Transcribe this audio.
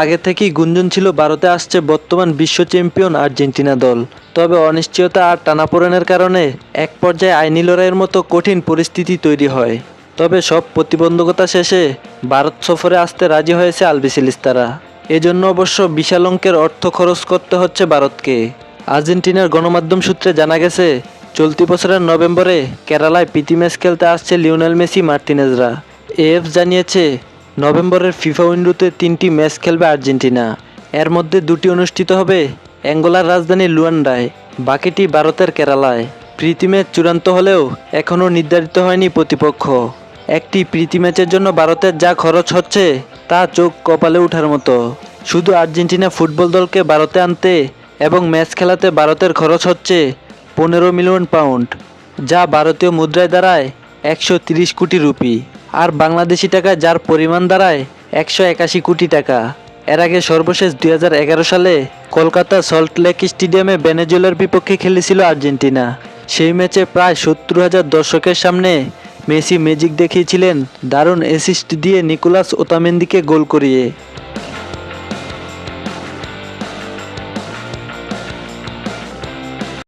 আগে থেকেই গুঞ্জন ছিল ভারতে আসছে বর্তমান বিশ্ব চ্যাম্পিয়ন আর্জেন্টিনা দল। তবে অনিশ্চয়তা আর টানাপোড়েনের কারণে এক পর্যায়ে আইনি লড়াইয়ের মতো কঠিন পরিস্থিতি তৈরি হয়। তবে সব প্রতিবন্ধকতা শেষে ভারত সফরে আসতে রাজি হয়েছে আলবিসেলেস্তারা। এজন্য অবশ্য বিশাল অঙ্কের অর্থ খরচ করতে হচ্ছে ভারতকে। আর্জেন্টিনার গণমাধ্যম সূত্রে জানা গেছে, চলতি বছরের নভেম্বরে কেরালায় প্রীতি ম্যাচ খেলতে আসছে লিওনেল মেসি মার্টিনেজরা। এএফ জানিয়েছে, নভেম্বরের ফিফা উইন্ডোতে 3টি ম্যাচ খেলবে আর্জেন্টিনা। এর মধ্যে 2টি অনুষ্ঠিত হবে অ্যাঙ্গোলার রাজধানী লুয়ান্ডায়, বাকিটি ভারতের কেরালায়। প্রীতি ম্যাচ চূড়ান্ত হলেও এখনও নির্ধারিত হয়নি প্রতিপক্ষ। একটি প্রীতি ম্যাচের জন্য ভারতের যা খরচ হচ্ছে তা চোখ কপালে ওঠার মতো। শুধু আর্জেন্টিনা ফুটবল দলকে ভারতে আনতে এবং ম্যাচ খেলাতে ভারতের খরচ হচ্ছে 15 মিলিয়ন পাউন্ড, যা ভারতীয় মুদ্রায় দাঁড়ায় 130 কোটি রুপি। আর বাংলাদেশি টাকায় যার পরিমাণ দাঁড়ায় 181 কোটি টাকা। এর আগে সর্বশেষ 2011 সালে কলকাতা সল্টলেক স্টেডিয়ামে ভেনেজুয়েলার বিপক্ষে খেলেছিল আর্জেন্টিনা। সেই ম্যাচে প্রায় 70,000 দর্শকের সামনে মেসি ম্যাজিক দেখিয়েছিলেন দারুণ অ্যাসিস্ট দিয়ে নিকোলাস ওতামেন্দিকে গোল করিয়ে।